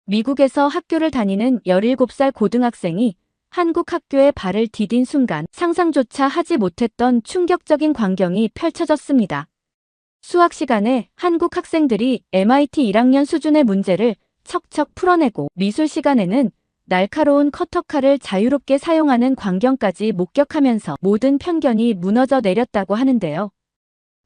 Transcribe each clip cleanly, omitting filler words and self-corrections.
미국에서 학교를 다니는 17살 고등학생이 한국 학교에 발을 디딘 순간 상상조차 하지 못했던 충격적인 광경이 펼쳐졌습니다. 수학 시간에 한국 학생들이 MIT 1학년 수준의 문제를 척척 풀어내고 미술 시간에는 날카로운 커터칼을 자유롭게 사용하는 광경까지 목격하면서 모든 편견이 무너져 내렸다고 하는데요.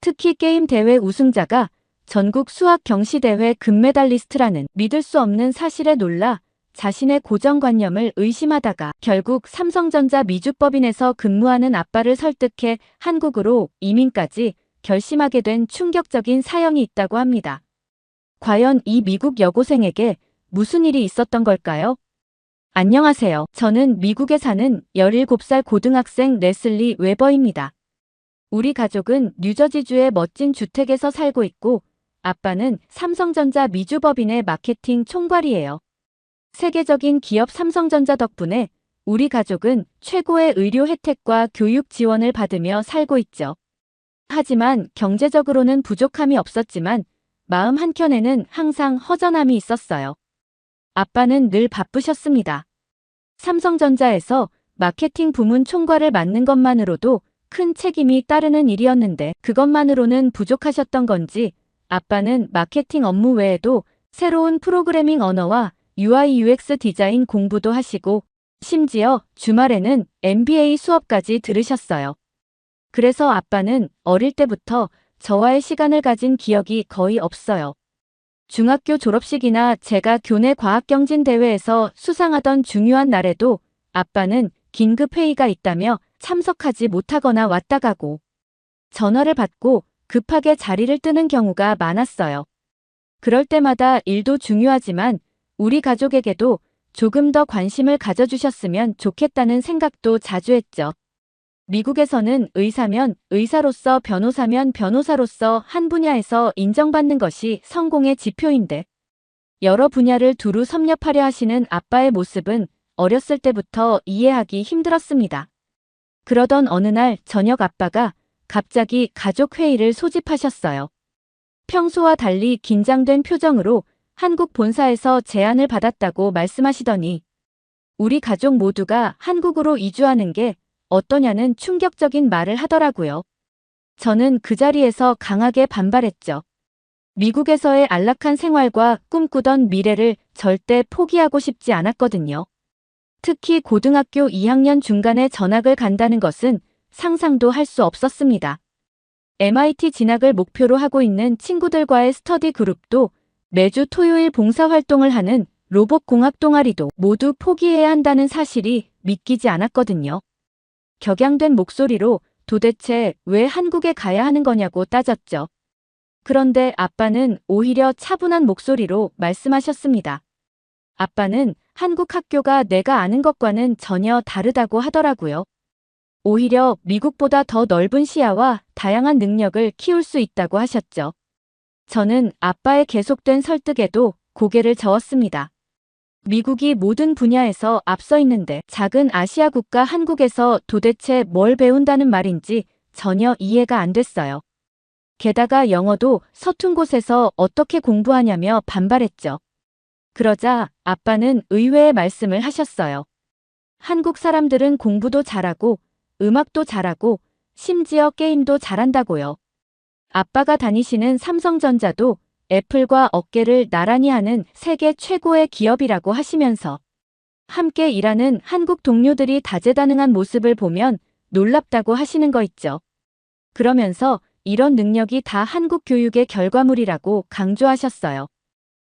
특히 게임 대회 우승자가 전국 수학 경시대회 금메달리스트라는 믿을 수 없는 사실에 놀라 자신의 고정관념을 의심하다가 결국 삼성전자 미주법인에서 근무하는 아빠를 설득해 한국으로 이민까지 결심하게 된 충격적인 사연이 있다고 합니다. 과연 이 미국 여고생에게 무슨 일이 있었던 걸까요? 안녕하세요. 저는 미국에 사는 17살 고등학생 레슬리 웨버입니다. 우리 가족은 뉴저지주의 멋진 주택에서 살고 있고 아빠는 삼성전자 미주법인의 마케팅 총괄이에요. 세계적인 기업 삼성전자 덕분에 우리 가족은 최고의 의료 혜택과 교육 지원을 받으며 살고 있죠. 하지만 경제적으로는 부족함이 없었지만 마음 한켠에는 항상 허전함이 있었어요. 아빠는 늘 바쁘셨습니다. 삼성전자에서 마케팅 부문 총괄을 맡는 것만으로도 큰 책임이 따르는 일이었는데 그것만으로는 부족하셨던 건지 아빠는 마케팅 업무 외에도 새로운 프로그래밍 언어와 UI UX 디자인 공부도 하시고 심지어 주말에는 MBA 수업까지 들으셨어요. 그래서 아빠는 어릴 때부터 저와의 시간을 가진 기억이 거의 없어요. 중학교 졸업식이나 제가 교내 과학경진 대회에서 수상하던 중요한 날에도 아빠는 긴급 회의가 있다며 참석하지 못하거나 왔다 가고 전화를 받고 급하게 자리를 뜨는 경우가 많았어요. 그럴 때마다 일도 중요하지만 우리 가족에게도 조금 더 관심을 가져주셨으면 좋겠다는 생각도 자주 했죠. 미국에서는 의사면 의사로서 변호사면 변호사로서 한 분야에서 인정받는 것이 성공의 지표인데 여러 분야를 두루 섭렵하려 하시는 아빠의 모습은 어렸을 때부터 이해하기 힘들었습니다. 그러던 어느 날 저녁 아빠가 갑자기 가족 회의를 소집하셨어요. 평소와 달리 긴장된 표정으로 한국 본사에서 제안을 받았다고 말씀하시더니 우리 가족 모두가 한국으로 이주하는 게 어떠냐는 충격적인 말을 하더라고요. 저는 그 자리에서 강하게 반발했죠. 미국에서의 안락한 생활과 꿈꾸던 미래를 절대 포기하고 싶지 않았거든요. 특히 고등학교 2학년 중간에 전학을 간다는 것은 상상도 할 수 없었습니다. MIT 진학을 목표로 하고 있는 친구들과의 스터디 그룹도 매주 토요일 봉사활동을 하는 로봇공학 동아리도 모두 포기해야 한다는 사실이 믿기지 않았거든요. 격양된 목소리로 도대체 왜 한국에 가야 하는 거냐고 따졌죠. 그런데 아빠는 오히려 차분한 목소리로 말씀하셨습니다. 아빠는 한국 학교가 내가 아는 것과는 전혀 다르다고 하더라고요. 오히려 미국보다 더 넓은 시야와 다양한 능력을 키울 수 있다고 하셨죠. 저는 아빠의 계속된 설득에도 고개를 저었습니다. 미국이 모든 분야에서 앞서 있는데 작은 아시아 국가 한국에서 도대체 뭘 배운다는 말인지 전혀 이해가 안 됐어요. 게다가 영어도 서툰 곳에서 어떻게 공부하냐며 반발했죠. 그러자 아빠는 의외의 말씀을 하셨어요. 한국 사람들은 공부도 잘하고 음악도 잘하고 심지어 게임도 잘한다고요. 아빠가 다니시는 삼성전자도 애플과 어깨를 나란히 하는 세계 최고의 기업이라고 하시면서 함께 일하는 한국 동료들이 다재다능한 모습을 보면 놀랍다고 하시는 거 있죠. 그러면서 이런 능력이 다 한국 교육의 결과물이라고 강조하셨어요.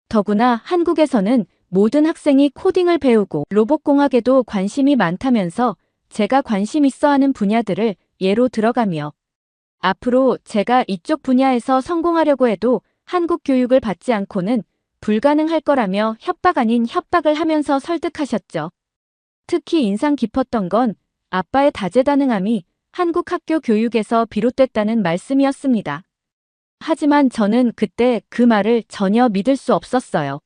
더구나 한국에서는 모든 학생이 코딩을 배우고 로봇공학에도 관심이 많다면서 제가 관심 있어 하는 분야들을 예로 들어가며 앞으로 제가 이쪽 분야에서 성공하려고 해도 한국 교육을 받지 않고는 불가능할 거라며 협박 아닌 협박을 하면서 설득하셨죠. 특히 인상 깊었던 건 아빠의 다재다능함이 한국 학교 교육에서 비롯됐다는 말씀이었습니다. 하지만 저는 그때 그 말을 전혀 믿을 수 없었어요.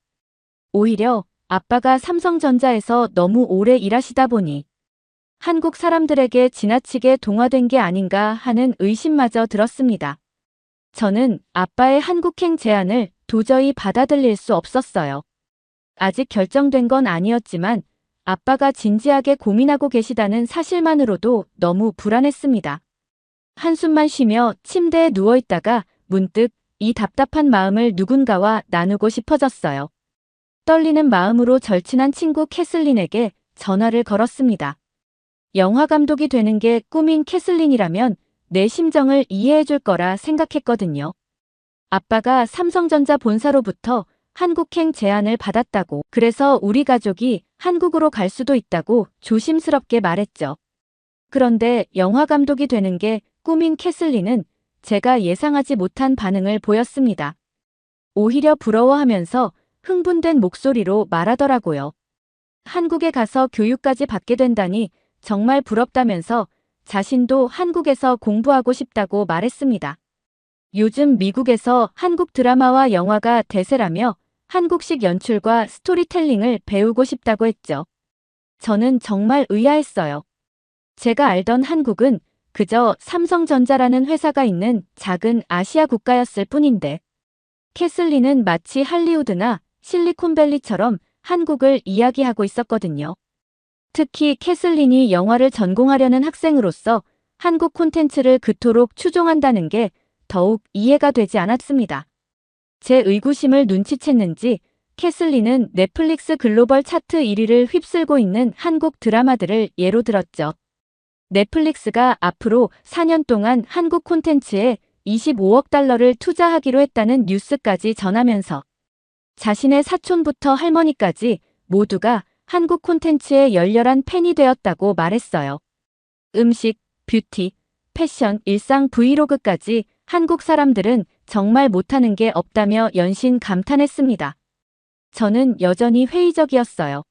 오히려 아빠가 삼성전자에서 너무 오래 일하시다 보니 한국 사람들에게 지나치게 동화된 게 아닌가 하는 의심마저 들었습니다. 저는 아빠의 한국행 제안을 도저히 받아들일 수 없었어요. 아직 결정된 건 아니었지만 아빠가 진지하게 고민하고 계시다는 사실만으로도 너무 불안했습니다. 한숨만 쉬며 침대에 누워있다가 문득 이 답답한 마음을 누군가와 나누고 싶어졌어요. 떨리는 마음으로 절친한 친구 캐슬린에게 전화를 걸었습니다. 영화 감독이 되는 게 꿈인 캐슬린이라면 내 심정을 이해해줄 거라 생각했거든요. 아빠가 삼성전자 본사로부터 한국행 제안을 받았다고, 그래서 우리 가족이 한국으로 갈 수도 있다고 조심스럽게 말했죠. 그런데 영화 감독이 되는 게 꿈인 캐슬린은 제가 예상하지 못한 반응을 보였습니다. 오히려 부러워하면서 흥분된 목소리로 말하더라고요. 한국에 가서 교육까지 받게 된다니 정말 부럽다면서 자신도 한국에서 공부하고 싶다고 말했습니다. 요즘 미국에서 한국 드라마와 영화가 대세라며 한국식 연출과 스토리텔링을 배우고 싶다고 했죠. 저는 정말 의아했어요. 제가 알던 한국은 그저 삼성전자라는 회사가 있는 작은 아시아 국가였을 뿐인데, 캐슬린은 마치 할리우드나 실리콘밸리처럼 한국을 이야기하고 있었거든요. 특히 캐슬린이 영화를 전공하려는 학생으로서 한국 콘텐츠를 그토록 추종한다는 게 더욱 이해가 되지 않았습니다. 제 의구심을 눈치챘는지 캐슬린은 넷플릭스 글로벌 차트 1위를 휩쓸고 있는 한국 드라마들을 예로 들었죠. 넷플릭스가 앞으로 4년 동안 한국 콘텐츠에 25억 달러를 투자하기로 했다는 뉴스까지 전하면서 자신의 사촌부터 할머니까지 모두가 한국 콘텐츠의 열렬한 팬이 되었다고 말했어요. 음식, 뷰티, 패션, 일상 브이로그까지 한국 사람들은 정말 못하는 게 없다며 연신 감탄했습니다. 저는 여전히 회의적이었어요.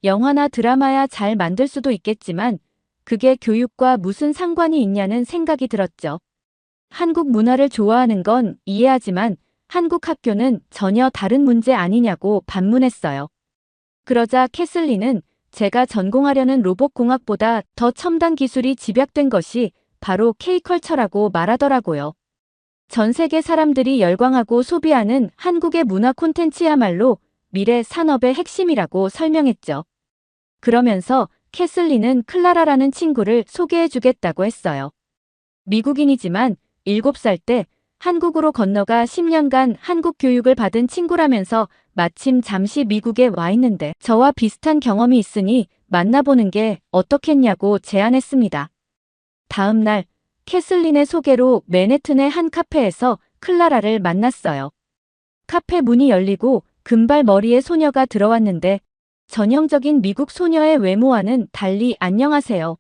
영화나 드라마야 잘 만들 수도 있겠지만 그게 교육과 무슨 상관이 있냐는 생각이 들었죠. 한국 문화를 좋아하는 건 이해하지만 한국 학교는 전혀 다른 문제 아니냐고 반문했어요. 그러자 캐슬린은 제가 전공하려는 로봇공학보다 더 첨단 기술이 집약된 것이 바로 K컬처라고 말하더라고요. 전 세계 사람들이 열광하고 소비하는 한국의 문화 콘텐츠야말로 미래 산업의 핵심이라고 설명했죠. 그러면서 캐슬린은 클라라라는 친구를 소개해주겠다고 했어요. 미국인이지만 7살 때 한국으로 건너가 10년간 한국 교육을 받은 친구라면서 마침 잠시 미국에 와 있는데 저와 비슷한 경험이 있으니 만나보는 게 어떻겠냐고 제안했습니다. 다음 날 캐슬린의 소개로 맨해튼의 한 카페에서 클라라를 만났어요. 카페 문이 열리고 금발머리의 소녀가 들어왔는데 전형적인 미국 소녀의 외모와는 달리 안녕하세요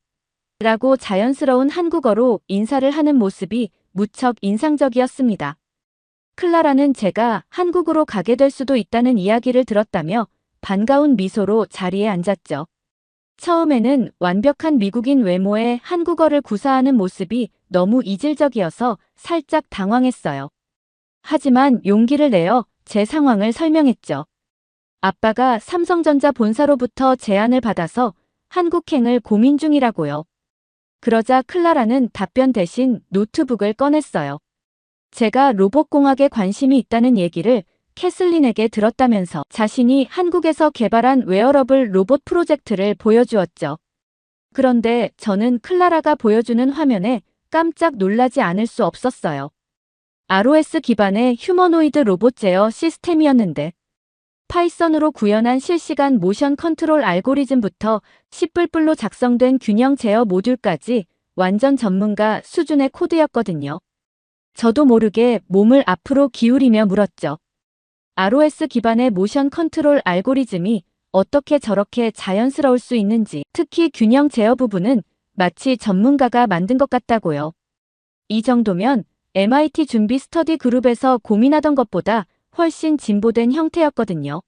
라고 자연스러운 한국어로 인사를 하는 모습이 무척 인상적이었습니다. 클라라는 제가 한국으로 가게 될 수도 있다는 이야기를 들었다며 반가운 미소로 자리에 앉았죠. 처음에는 완벽한 미국인 외모에 한국어를 구사하는 모습이 너무 이질적이어서 살짝 당황했어요. 하지만 용기를 내어 제 상황을 설명했죠. 아빠가 삼성전자 본사로부터 제안을 받아서 한국행을 고민 중이라고요. 그러자 클라라는 답변 대신 노트북을 꺼냈어요. 제가 로봇공학에 관심이 있다는 얘기를 캐슬린에게 들었다면서 자신이 한국에서 개발한 웨어러블 로봇 프로젝트를 보여주었죠. 그런데 저는 클라라가 보여주는 화면에 깜짝 놀라지 않을 수 없었어요. ROS 기반의 휴머노이드 로봇 제어 시스템이었는데 파이썬으로 구현한 실시간 모션 컨트롤 알고리즘부터 C++로 작성된 균형 제어 모듈까지 완전 전문가 수준의 코드였거든요. 저도 모르게 몸을 앞으로 기울이며 물었죠. ROS 기반의 모션 컨트롤 알고리즘이 어떻게 저렇게 자연스러울 수 있는지, 특히 균형 제어 부분은 마치 전문가가 만든 것 같다고요. 이 정도면 MIT 준비 스터디 그룹에서 고민하던 것보다 훨씬 진보된 형태였거든요.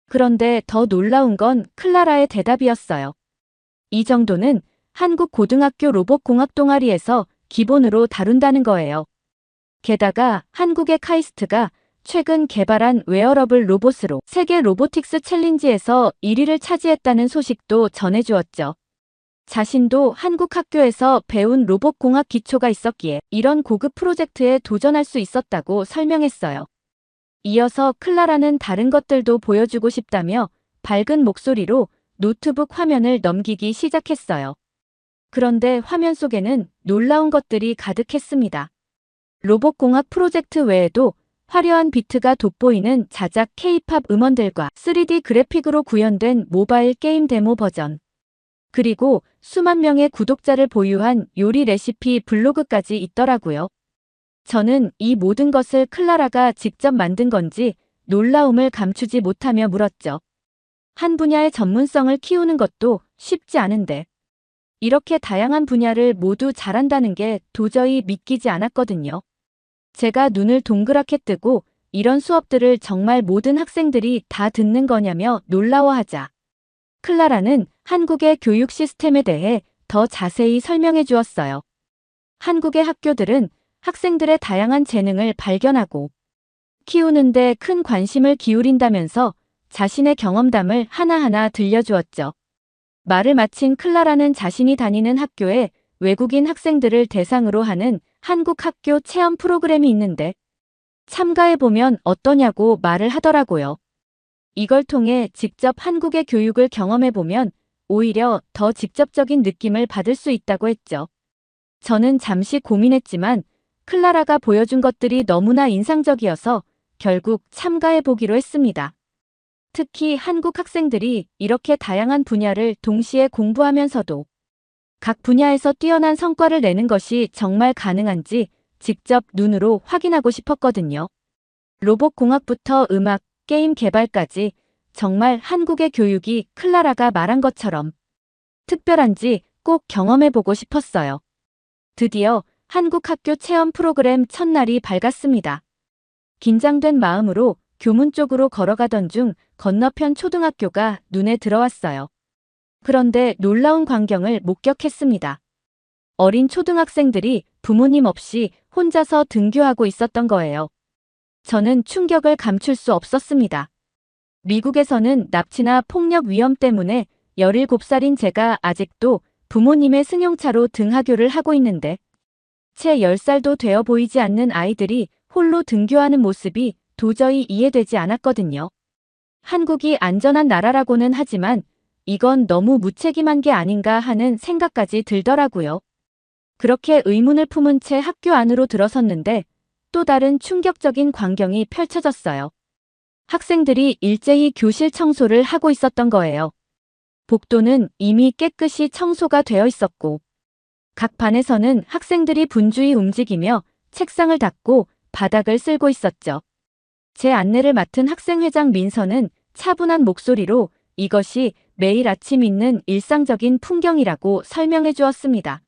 그런데 더 놀라운 건 클라라의 대답이었어요. 이 정도는 한국 고등학교 로봇공학 동아리에서 기본으로 다룬다는 거예요. 게다가 한국의 카이스트가 최근 개발한 웨어러블 로봇으로 세계 로보틱스 챌린지에서 1위를 차지했다는 소식도 전해주었죠. 자신도 한국 학교에서 배운 로봇공학 기초가 있었기에 이런 고급 프로젝트에 도전할 수 있었다고 설명했어요. 이어서 클라라는 다른 것들도 보여주고 싶다며 밝은 목소리로 노트북 화면을 넘기기 시작했어요. 그런데 화면 속에는 놀라운 것들이 가득했습니다. 로봇공학 프로젝트 외에도 화려한 비트가 돋보이는 자작 K-팝 음원들과 3D 그래픽으로 구현된 모바일 게임 데모 버전, 그리고 수만 명의 구독자를 보유한 요리 레시피 블로그까지 있더라고요. 저는 이 모든 것을 클라라가 직접 만든 건지 놀라움을 감추지 못하며 물었죠. 한 분야의 전문성을 키우는 것도 쉽지 않은데 이렇게 다양한 분야를 모두 잘한다는 게 도저히 믿기지 않았거든요. 제가 눈을 동그랗게 뜨고 이런 수업들을 정말 모든 학생들이 다 듣는 거냐며 놀라워하자 클라라는 한국의 교육 시스템에 대해 더 자세히 설명해 주었어요. 한국의 학교들은 학생들의 다양한 재능을 발견하고 키우는데 큰 관심을 기울인다면서 자신의 경험담을 하나하나 들려주었죠. 말을 마친 클라라는 자신이 다니는 학교에 외국인 학생들을 대상으로 하는 한국 학교 체험 프로그램이 있는데 참가해보면 어떠냐고 말을 하더라고요. 이걸 통해 직접 한국의 교육을 경험해보면 오히려 더 직접적인 느낌을 받을 수 있다고 했죠. 저는 잠시 고민했지만 클라라가 보여준 것들이 너무나 인상적이어서 결국 참가해보기로 했습니다. 특히 한국 학생들이 이렇게 다양한 분야를 동시에 공부하면서도 각 분야에서 뛰어난 성과를 내는 것이 정말 가능한지 직접 눈으로 확인하고 싶었거든요. 로봇공학부터 음악, 게임 개발까지 정말 한국의 교육이 클라라가 말한 것처럼 특별한지 꼭 경험해보고 싶었어요. 드디어 한국 학교 체험 프로그램 첫날이 밝았습니다. 긴장된 마음으로 교문 쪽으로 걸어가던 중 건너편 초등학교가 눈에 들어왔어요. 그런데 놀라운 광경을 목격했습니다. 어린 초등학생들이 부모님 없이 혼자서 등교하고 있었던 거예요. 저는 충격을 감출 수 없었습니다. 미국에서는 납치나 폭력 위험 때문에 17살인 제가 아직도 부모님의 승용차로 등하교를 하고 있는데 채 10살도 되어 보이지 않는 아이들이 홀로 등교하는 모습이 도저히 이해되지 않았거든요. 한국이 안전한 나라라고는 하지만 이건 너무 무책임한 게 아닌가 하는 생각까지 들더라고요. 그렇게 의문을 품은 채 학교 안으로 들어섰는데 또 다른 충격적인 광경이 펼쳐졌어요. 학생들이 일제히 교실 청소를 하고 있었던 거예요. 복도는 이미 깨끗이 청소가 되어 있었고 각 반에서는 학생들이 분주히 움직이며 책상을 닦고 바닥을 쓸고 있었죠. 제 안내를 맡은 학생회장 민서는 차분한 목소리로 이것이 매일 아침 있는 일상적인 풍경이라고 설명해 주었습니다.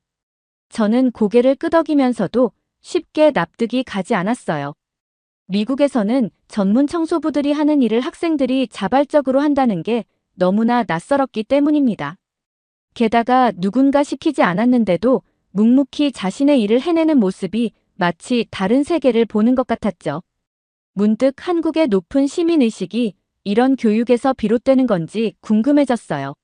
저는 고개를 끄덕이면서도 쉽게 납득이 가지 않았어요. 미국에서는 전문 청소부들이 하는 일을 학생들이 자발적으로 한다는 게 너무나 낯설었기 때문입니다. 게다가 누군가 시키지 않았는데도 묵묵히 자신의 일을 해내는 모습이 마치 다른 세계를 보는 것 같았죠. 문득 한국의 높은 시민의식이 이런 교육에서 비롯되는 건지 궁금해졌어요.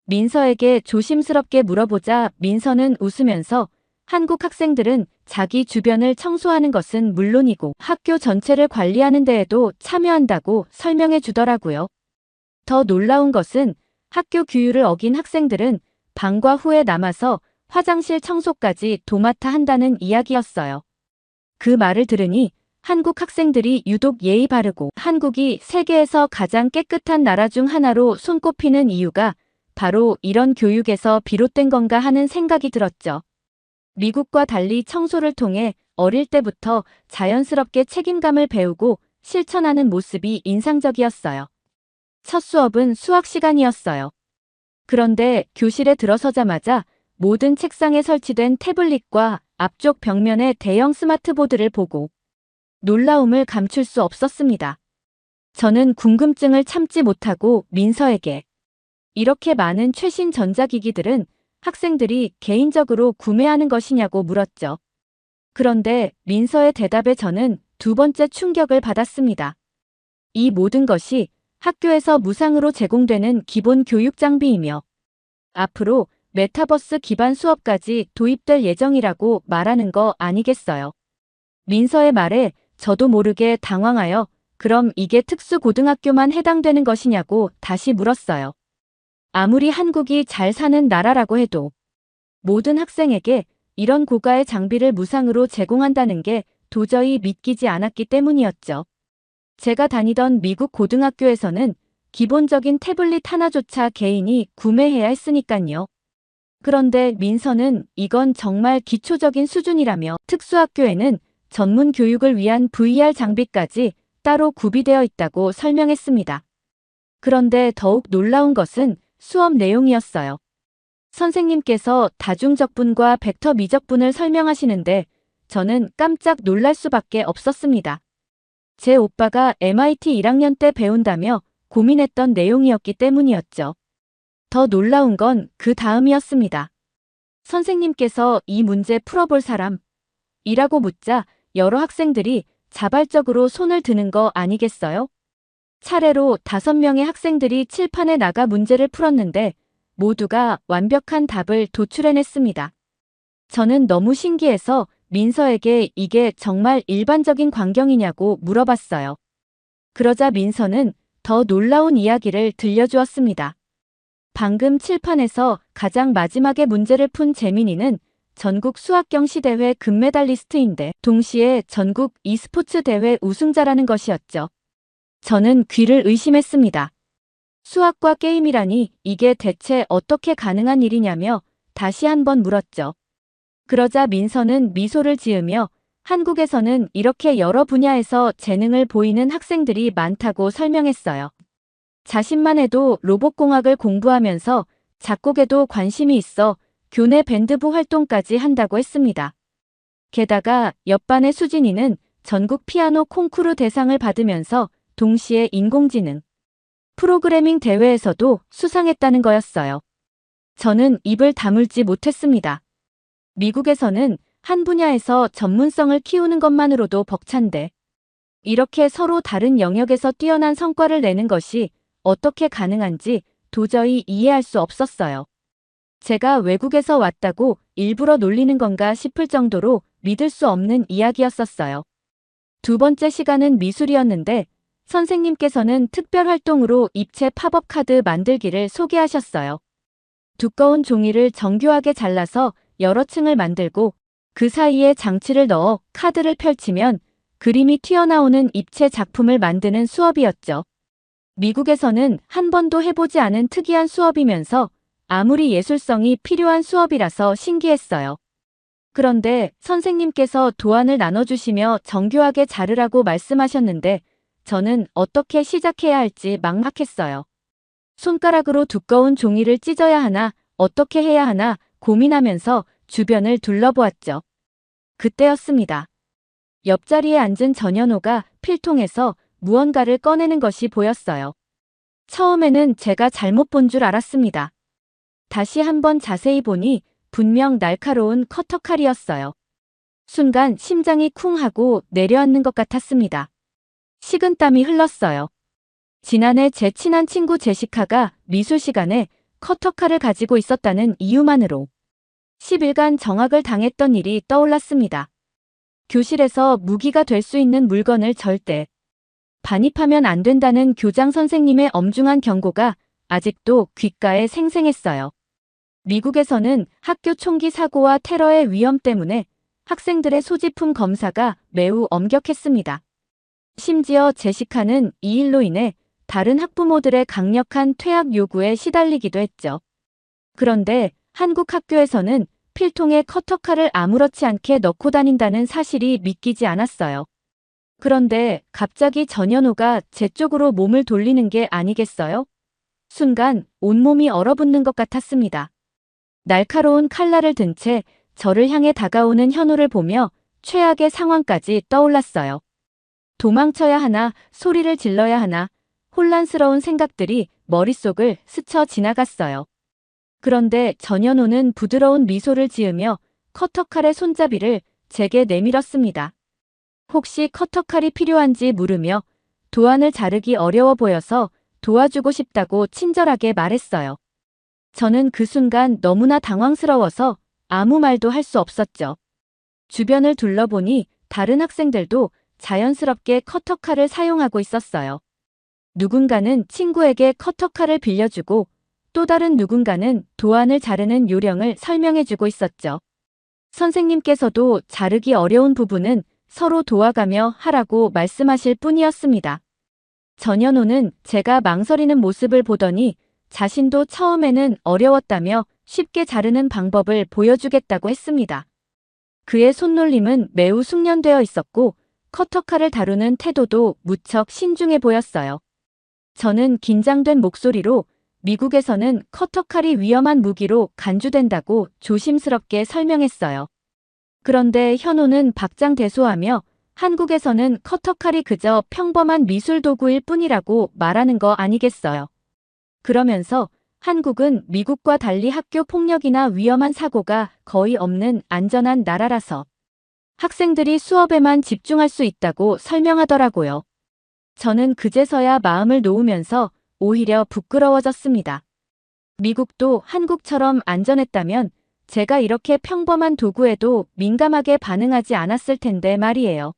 민서에게 조심스럽게 물어보자 민서는 웃으면서 한국 학생들은 자기 주변을 청소하는 것은 물론이고 학교 전체를 관리하는 데에도 참여한다고 설명해 주더라고요. 더 놀라운 것은 학교 규율을 어긴 학생들은 방과 후에 남아서 화장실 청소까지 도맡아 한다는 이야기였어요. 그 말을 들으니 한국 학생들이 유독 예의 바르고 한국이 세계에서 가장 깨끗한 나라 중 하나로 손꼽히는 이유가 바로 이런 교육에서 비롯된 건가 하는 생각이 들었죠. 미국과 달리 청소를 통해 어릴 때부터 자연스럽게 책임감을 배우고 실천하는 모습이 인상적이었어요. 첫 수업은 수학 시간이었어요. 그런데 교실에 들어서자마자 모든 책상에 설치된 태블릿과 앞쪽 벽면의 대형 스마트보드를 보고 놀라움을 감출 수 없었습니다. 저는 궁금증을 참지 못하고 민서에게 이렇게 많은 최신 전자기기들은 학생들이 개인적으로 구매하는 것이냐고 물었죠. 그런데 민서의 대답에 저는 두 번째 충격을 받았습니다. 이 모든 것이 학교에서 무상으로 제공되는 기본 교육 장비이며 앞으로 메타버스 기반 수업까지 도입될 예정이라고 말하는 거 아니겠어요. 민서의 말에 저도 모르게 당황하여 그럼 이게 특수고등학교만 해당되는 것이냐고 다시 물었어요. 아무리 한국이 잘 사는 나라라고 해도 모든 학생에게 이런 고가의 장비를 무상으로 제공한다는 게 도저히 믿기지 않았기 때문이었죠. 제가 다니던 미국 고등학교에서는 기본적인 태블릿 하나조차 개인이 구매해야 했으니깐요. 그런데 민서는 이건 정말 기초적인 수준이라며 특수학교에는 전문 교육을 위한 VR 장비까지 따로 구비되어 있다고 설명했습니다. 그런데 더욱 놀라운 것은 수업 내용이었어요. 선생님께서 다중적분과 벡터 미적분을 설명하시는데 저는 깜짝 놀랄 수밖에 없었습니다. 제 오빠가 MIT 1학년 때 배운다며 고민했던 내용이었기 때문이었죠. 더 놀라운 건 그 다음이었습니다. 선생님께서 이 문제 풀어볼 사람? 이라고 묻자 여러 학생들이 자발적으로 손을 드는 거 아니겠어요? 차례로 5명의 학생들이 칠판에 나가 문제를 풀었는데 모두가 완벽한 답을 도출해냈습니다. 저는 너무 신기해서 민서에게 이게 정말 일반적인 광경이냐고 물어봤어요. 그러자 민서는 더 놀라운 이야기를 들려주었습니다. 방금 칠판에서 가장 마지막에 문제를 푼 재민이는 전국 수학경시대회 금메달리스트인데 동시에 전국 e스포츠 대회 우승자라는 것이었죠. 저는 귀를 의심했습니다. 수학과 게임이라니 이게 대체 어떻게 가능한 일이냐며 다시 한번 물었죠. 그러자 민서는 미소를 지으며 한국에서는 이렇게 여러 분야에서 재능을 보이는 학생들이 많다고 설명했어요. 자신만 해도 로봇공학을 공부하면서 작곡에도 관심이 있어 교내 밴드부 활동까지 한다고 했습니다. 게다가 옆반의 수진이는 전국 피아노 콩쿠르 대상을 받으면서 동시에 인공지능 프로그래밍 대회에서도 수상했다는 거였어요. 저는 입을 다물지 못했습니다. 미국에서는 한 분야에서 전문성을 키우는 것만으로도 벅찬데 이렇게 서로 다른 영역에서 뛰어난 성과를 내는 것이 어떻게 가능한지 도저히 이해할 수 없었어요. 제가 외국에서 왔다고 일부러 놀리는 건가 싶을 정도로 믿을 수 없는 이야기였었어요. 두 번째 시간은 미술이었는데 선생님께서는 특별 활동으로 입체 팝업 카드 만들기를 소개하셨어요. 두꺼운 종이를 정교하게 잘라서 여러 층을 만들고 그 사이에 장치를 넣어 카드를 펼치면 그림이 튀어나오는 입체 작품을 만드는 수업이었죠. 미국에서는 한 번도 해보지 않은 특이한 수업이면서 아무리 예술성이 필요한 수업이라서 신기했어요. 그런데 선생님께서 도안을 나눠주시며 정교하게 자르라고 말씀하셨는데 저는 어떻게 시작해야 할지 막막했어요. 손가락으로 두꺼운 종이를 찢어야 하나 어떻게 해야 하나 고민하면서 주변을 둘러보았죠. 그때였습니다. 옆자리에 앉은 전현호가 필통에서 무언가를 꺼내는 것이 보였어요. 처음에는 제가 잘못 본 줄 알았습니다. 다시 한번 자세히 보니 분명 날카로운 커터칼이었어요. 순간 심장이 쿵 하고 내려앉는 것 같았습니다. 식은땀이 흘렀어요. 지난해 제 친한 친구 제시카가 미술 시간에 커터칼을 가지고 있었다는 이유만으로 10일간 정학을 당했던 일이 떠올랐습니다. 교실에서 무기가 될 수 있는 물건을 절대 반입하면 안 된다는 교장 선생님의 엄중한 경고가 아직도 귓가에 생생했어요. 미국에서는 학교 총기 사고와 테러의 위험 때문에 학생들의 소지품 검사가 매우 엄격했습니다. 심지어 제시카는 이 일로 인해 다른 학부모들의 강력한 퇴학 요구에 시달리기도 했죠. 그런데 한국 학교에서는 필통에 커터칼을 아무렇지 않게 넣고 다닌다는 사실이 믿기지 않았어요. 그런데 갑자기 전현호가 제 쪽으로 몸을 돌리는 게 아니겠어요? 순간 온몸이 얼어붙는 것 같았습니다. 날카로운 칼날을 든 채 저를 향해 다가오는 현호를 보며 최악의 상황까지 떠올랐어요. 도망쳐야 하나, 소리를 질러야 하나, 혼란스러운 생각들이 머릿속을 스쳐 지나갔어요. 그런데 전현호는 부드러운 미소를 지으며 커터칼의 손잡이를 제게 내밀었습니다. 혹시 커터칼이 필요한지 물으며 도안을 자르기 어려워 보여서 도와주고 싶다고 친절하게 말했어요. 저는 그 순간 너무나 당황스러워서 아무 말도 할 수 없었죠. 주변을 둘러보니 다른 학생들도 자연스럽게 커터칼을 사용하고 있었어요. 누군가는 친구에게 커터칼을 빌려주고 또 다른 누군가는 도안을 자르는 요령을 설명해주고 있었죠. 선생님께서도 자르기 어려운 부분은 서로 도와가며 하라고 말씀하실 뿐이었습니다. 전현호는 제가 망설이는 모습을 보더니 자신도 처음에는 어려웠다며 쉽게 자르는 방법을 보여주겠다고 했습니다. 그의 손놀림은 매우 숙련되어 있었고 커터칼을 다루는 태도도 무척 신중해 보였어요. 저는 긴장된 목소리로 미국에서는 커터칼이 위험한 무기로 간주된다고 조심스럽게 설명했어요. 그런데 현호는 박장대소하며 한국에서는 커터칼이 그저 평범한 미술 도구일 뿐이라고 말하는 거 아니겠어요. 그러면서 한국은 미국과 달리 학교 폭력이나 위험한 사고가 거의 없는 안전한 나라라서 학생들이 수업에만 집중할 수 있다고 설명하더라고요. 저는 그제서야 마음을 놓으면서 오히려 부끄러워졌습니다. 미국도 한국처럼 안전했다면 제가 이렇게 평범한 도구에도 민감하게 반응하지 않았을 텐데 말이에요.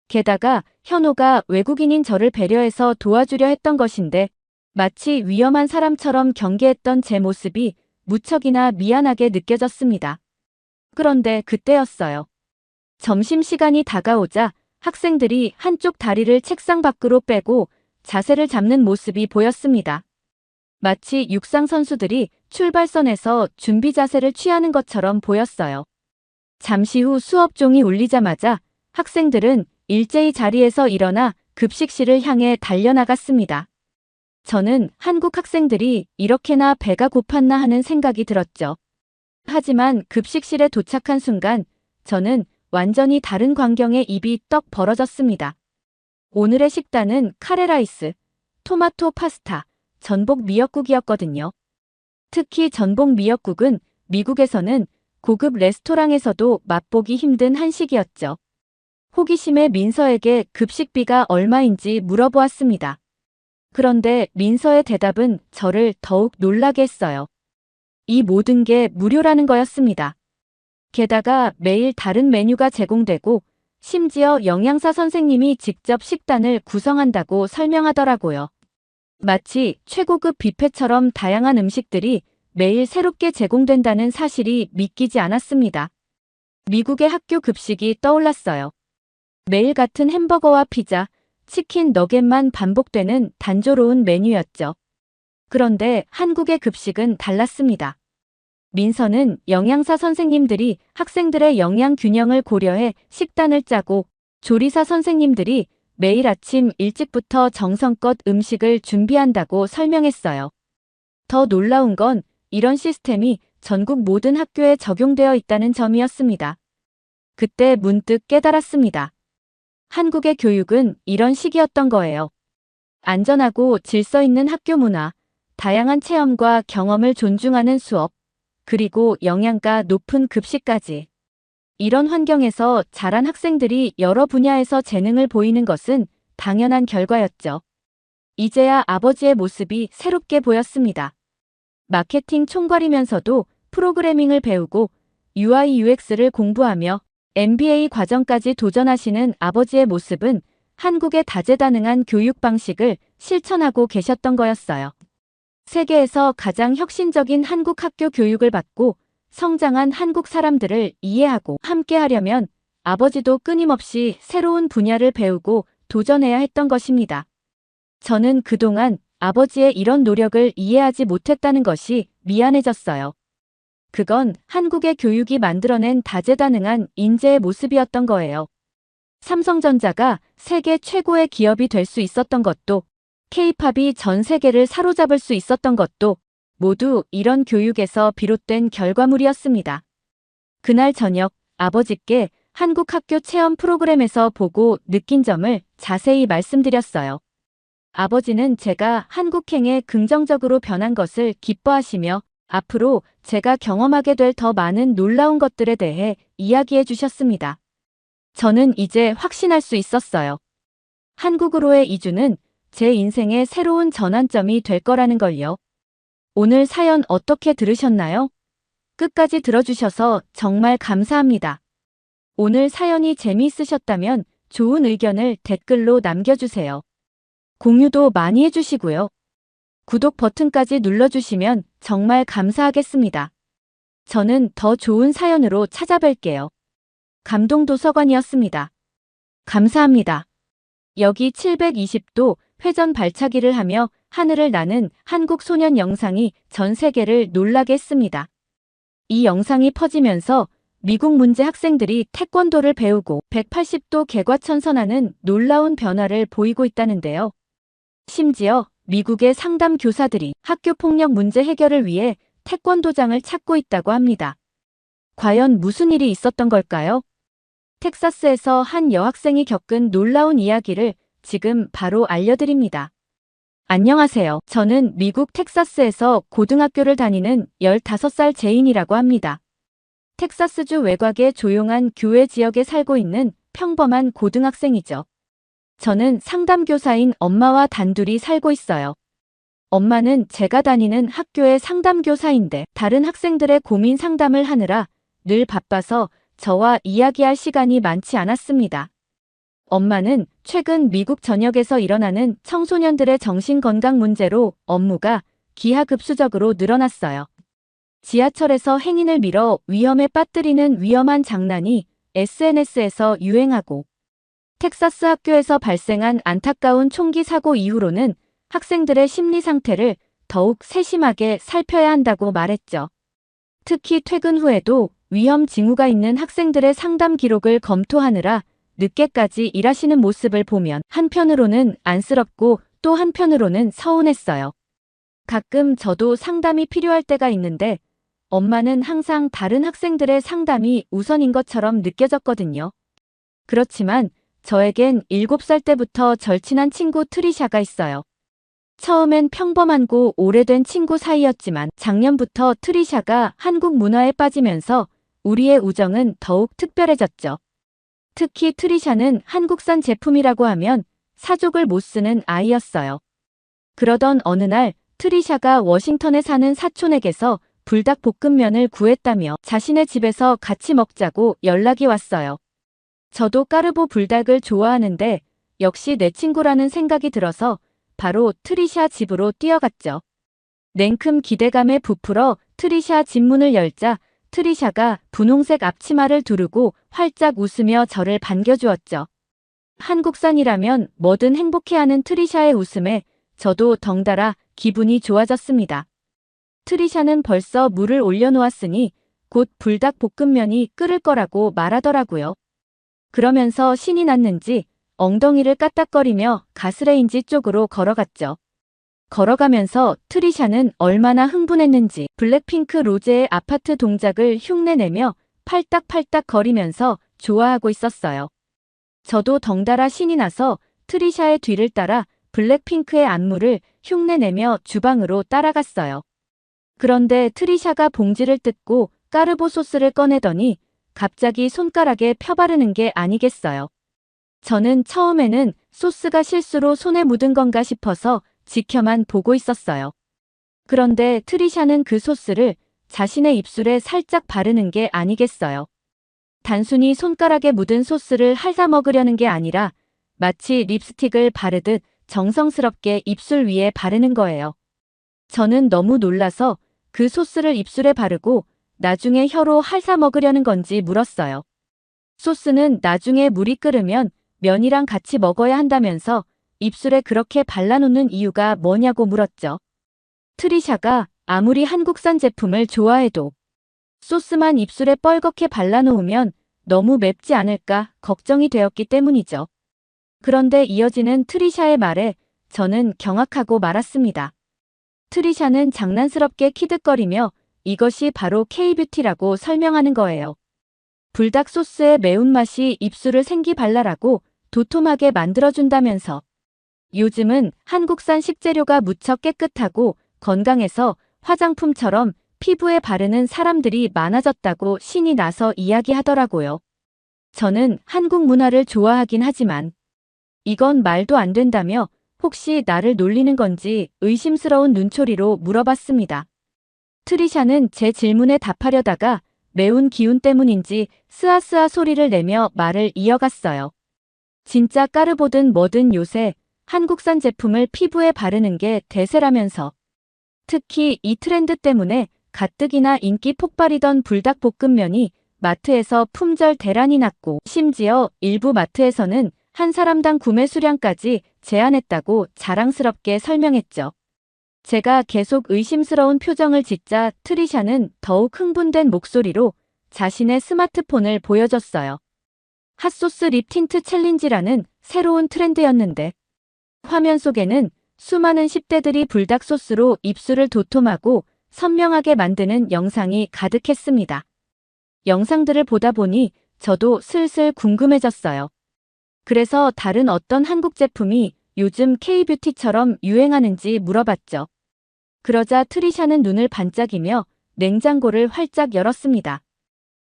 게다가 현호가 외국인인 저를 배려해서 도와주려 했던 것인데 마치 위험한 사람처럼 경계했던 제 모습이 무척이나 미안하게 느껴졌습니다. 그런데 그때였어요. 점심시간이 다가오자 학생들이 한쪽 다리를 책상 밖으로 빼고 자세를 잡는 모습이 보였습니다. 마치 육상 선수들이 출발선에서 준비 자세를 취하는 것처럼 보였어요. 잠시 후 수업종이 울리자마자 학생들은 일제히 자리에서 일어나 급식실을 향해 달려나갔습니다. 저는 한국 학생들이 이렇게나 배가 고팠나 하는 생각이 들었죠. 하지만 급식실에 도착한 순간 저는 완전히 다른 광경에 입이 떡 벌어졌습니다. 오늘의 식단은 카레라이스, 토마토 파스타, 전복 미역국이었거든요. 특히 전복 미역국은 미국에서는 고급 레스토랑에서도 맛보기 힘든 한식이었죠. 호기심에 민서에게 급식비가 얼마인지 물어보았습니다. 그런데 민서의 대답은 저를 더욱 놀라게 했어요. 이 모든 게 무료라는 거였습니다. 게다가 매일 다른 메뉴가 제공되고 심지어 영양사 선생님이 직접 식단을 구성한다고 설명하더라고요. 마치 최고급 뷔페처럼 다양한 음식들이 매일 새롭게 제공된다는 사실이 믿기지 않았습니다. 미국의 학교 급식이 떠올랐어요. 매일 같은 햄버거와 피자, 치킨 너겟만 반복되는 단조로운 메뉴였죠. 그런데 한국의 급식은 달랐습니다. 민서는 영양사 선생님들이 학생들의 영양 균형을 고려해 식단을 짜고 조리사 선생님들이 매일 아침 일찍부터 정성껏 음식을 준비한다고 설명했어요. 더 놀라운 건 이런 시스템이 전국 모든 학교에 적용되어 있다는 점이었습니다. 그때 문득 깨달았습니다. 한국의 교육은 이런 식이었던 거예요. 안전하고 질서 있는 학교 문화, 다양한 체험과 경험을 존중하는 수업, 그리고 영양가 높은 급식까지. 이런 환경에서 자란 학생들이 여러 분야에서 재능을 보이는 것은 당연한 결과였죠. 이제야 아버지의 모습이 새롭게 보였습니다. 마케팅 총괄이면서도 프로그래밍을 배우고 UI UX를 공부하며 MBA 과정까지 도전하시는 아버지의 모습은 한국의 다재다능한 교육 방식을 실천하고 계셨던 거였어요. 세계에서 가장 혁신적인 한국 학교 교육을 받고 성장한 한국 사람들을 이해하고 함께하려면 아버지도 끊임없이 새로운 분야를 배우고 도전해야 했던 것입니다. 저는 그동안 아버지의 이런 노력을 이해하지 못했다는 것이 미안해졌어요. 그건 한국의 교육이 만들어낸 다재다능한 인재의 모습이었던 거예요. 삼성전자가 세계 최고의 기업이 될 수 있었던 것도, K-팝이 전 세계를 사로잡을 수 있었던 것도 모두 이런 교육에서 비롯된 결과물이었습니다. 그날 저녁 아버지께 한국 학교 체험 프로그램에서 보고 느낀 점을 자세히 말씀드렸어요. 아버지는 제가 한국행에 긍정적으로 변한 것을 기뻐하시며 앞으로 제가 경험하게 될 더 많은 놀라운 것들에 대해 이야기해 주셨습니다. 저는 이제 확신할 수 있었어요. 한국으로의 이주는 제 인생의 새로운 전환점이 될 거라는 걸요. 오늘 사연 어떻게 들으셨나요? 끝까지 들어주셔서 정말 감사합니다. 오늘 사연이 재미있으셨다면 좋은 의견을 댓글로 남겨주세요. 공유도 많이 해주시고요. 구독 버튼까지 눌러주시면 정말 감사하겠습니다. 저는 더 좋은 사연으로 찾아뵐게요. 감동도서관이었습니다. 감사합니다. 여기 720도 회전 발차기를 하며 하늘을 나는 한국 소년 영상이 전 세계를 놀라게 했습니다. 이 영상이 퍼지면서 미국 문제 학생들이 태권도를 배우고 180도 개과천선하는 놀라운 변화를 보이고 있다는데요. 심지어 미국의 상담 교사들이 학교 폭력 문제 해결을 위해 태권도장을 찾고 있다고 합니다. 과연 무슨 일이 있었던 걸까요? 텍사스에서 한 여학생이 겪은 놀라운 이야기를 지금 바로 알려드립니다. 안녕하세요. 저는 미국 텍사스에서 고등학교를 다니는 15살 제인이라고 합니다. 텍사스주 외곽의 조용한 교외 지역에 살고 있는 평범한 고등학생이죠. 저는 상담교사인 엄마와 단둘이 살고 있어요. 엄마는 제가 다니는 학교의 상담교사인데 다른 학생들의 고민 상담을 하느라 늘 바빠서 저와 이야기할 시간이 많지 않았습니다. 엄마는 최근 미국 전역에서 일어나는 청소년들의 정신건강 문제로 업무가 기하급수적으로 늘어났어요. 지하철에서 행인을 밀어 위험에 빠뜨리는 위험한 장난이 SNS에서 유행하고 텍사스 학교에서 발생한 안타까운 총기 사고 이후로는 학생들의 심리 상태를 더욱 세심하게 살펴야 한다고 말했죠. 특히 퇴근 후에도 위험 징후가 있는 학생들의 상담 기록을 검토하느라 늦게까지 일하시는 모습을 보면 한편으로는 안쓰럽고 또 한편으로는 서운했어요. 가끔 저도 상담이 필요할 때가 있는데 엄마는 항상 다른 학생들의 상담이 우선인 것처럼 느껴졌거든요. 그렇지만 저에겐 7살 때부터 절친한 친구 트리샤가 있어요. 처음엔 평범하고 오래된 친구 사이였지만 작년부터 트리샤가 한국 문화에 빠지면서 우리의 우정은 더욱 특별해졌죠. 특히 트리샤는 한국산 제품이라고 하면 사족을 못 쓰는 아이였어요. 그러던 어느 날 트리샤가 워싱턴에 사는 사촌에게서 불닭볶음면을 구했다며 자신의 집에서 같이 먹자고 연락이 왔어요. 저도 까르보 불닭을 좋아하는데 역시 내 친구라는 생각이 들어서 바로 트리샤 집으로 뛰어갔죠. 냉큼 기대감에 부풀어 트리샤 집 문을 열자 트리샤가 분홍색 앞치마를 두르고 활짝 웃으며 저를 반겨주었죠. 한국산이라면 뭐든 행복해하는 트리샤의 웃음에 저도 덩달아 기분이 좋아졌습니다. 트리샤는 벌써 물을 올려놓았으니 곧 불닭볶음면이 끓을 거라고 말하더라고요. 그러면서 신이 났는지 엉덩이를 까딱거리며 가스레인지 쪽으로 걸어갔죠. 걸어가면서 트리샤는 얼마나 흥분했는지 블랙핑크 로제의 아파트 동작을 흉내내며 팔딱팔딱 거리면서 좋아하고 있었어요. 저도 덩달아 신이 나서 트리샤의 뒤를 따라 블랙핑크의 안무를 흉내내며 주방으로 따라갔어요. 그런데 트리샤가 봉지를 뜯고 까르보 소스를 꺼내더니 갑자기 손가락에 펴바르는 게 아니겠어요. 저는 처음에는 소스가 실수로 손에 묻은 건가 싶어서 지켜만 보고 있었어요. 그런데 트리샤는 그 소스를 자신의 입술에 살짝 바르는 게 아니겠어요. 단순히 손가락에 묻은 소스를 핥아 먹으려는 게 아니라 마치 립스틱을 바르듯 정성스럽게 입술 위에 바르는 거예요. 저는 너무 놀라서 그 소스를 입술에 바르고 나중에 혀로 핥아 먹으려는 건지 물었어요. 소스는 나중에 물이 끓으면 면이랑 같이 먹어야 한다면서 입술에 그렇게 발라놓는 이유가 뭐냐고 물었죠. 트리샤가 아무리 한국산 제품을 좋아해도 소스만 입술에 뻘겋게 발라놓으면 너무 맵지 않을까 걱정이 되었기 때문이죠. 그런데 이어지는 트리샤의 말에 저는 경악하고 말았습니다. 트리샤는 장난스럽게 키득거리며 이것이 바로 K-뷰티라고 설명하는 거예요. 불닭 소스의 매운맛이 입술을 생기발랄하고 도톰하게 만들어준다면서 요즘은 한국산 식재료가 무척 깨끗하고 건강해서 화장품처럼 피부에 바르는 사람들이 많아졌다고 신이 나서 이야기하더라고요. 저는 한국 문화를 좋아하긴 하지만 이건 말도 안 된다며 혹시 나를 놀리는 건지 의심스러운 눈초리로 물어봤습니다. 트리샤는 제 질문에 답하려다가 매운 기운 때문인지 스아스아 소리를 내며 말을 이어갔어요. 진짜 까르보든 뭐든 요새 한국산 제품을 피부에 바르는 게 대세라면서. 특히 이 트렌드 때문에 가뜩이나 인기 폭발이던 불닭볶음면이 마트에서 품절 대란이 났고, 심지어 일부 마트에서는 한 사람당 구매 수량까지 제한했다고 자랑스럽게 설명했죠. 제가 계속 의심스러운 표정을 짓자 트리샤는 더욱 흥분된 목소리로 자신의 스마트폰을 보여줬어요. 핫소스 립 틴트 챌린지라는 새로운 트렌드였는데, 화면 속에는 수많은 10대들이 불닭 소스로 입술을 도톰하고 선명하게 만드는 영상이 가득했습니다. 영상들을 보다 보니 저도 슬슬 궁금해졌어요. 그래서 다른 어떤 한국 제품이 요즘 K뷰티처럼 유행하는지 물어봤죠. 그러자 트리샤는 눈을 반짝이며 냉장고를 활짝 열었습니다.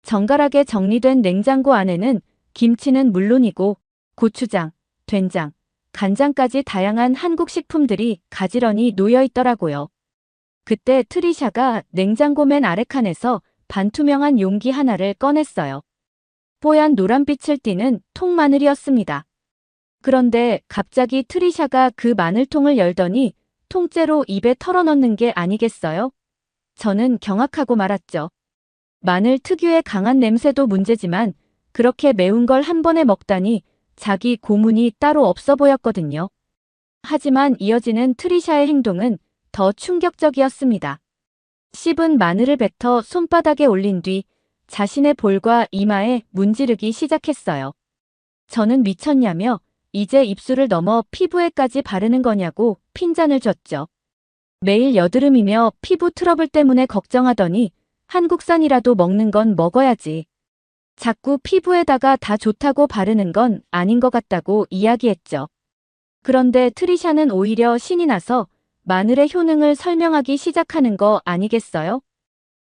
정갈하게 정리된 냉장고 안에는 김치는 물론이고 고추장, 된장, 간장까지 다양한 한국 식품들이 가지런히 놓여 있더라고요. 그때 트리샤가 냉장고 맨 아래 칸에서 반투명한 용기 하나를 꺼냈어요. 뽀얀 노란빛을 띠는 통마늘이었습니다. 그런데 갑자기 트리샤가 그 마늘통을 열더니 통째로 입에 털어넣는 게 아니겠어요? 저는 경악하고 말았죠. 마늘 특유의 강한 냄새도 문제지만 그렇게 매운 걸 한 번에 먹다니 자기 고문이 따로 없어 보였거든요. 하지만 이어지는 트리샤의 행동은 더 충격적이었습니다. 씹은 마늘을 뱉어 손바닥에 올린 뒤 자신의 볼과 이마에 문지르기 시작했어요. 저는 미쳤냐며 이제 입술을 넘어 피부에까지 바르는 거냐고 핀잔을 줬죠. 매일 여드름이며 피부 트러블 때문에 걱정하더니 한국산이라도 먹는 건 먹어야지. 자꾸 피부에다가 다 좋다고 바르는 건 아닌 것 같다고 이야기했죠. 그런데 트리샤는 오히려 신이 나서 마늘의 효능을 설명하기 시작하는 거 아니겠어요?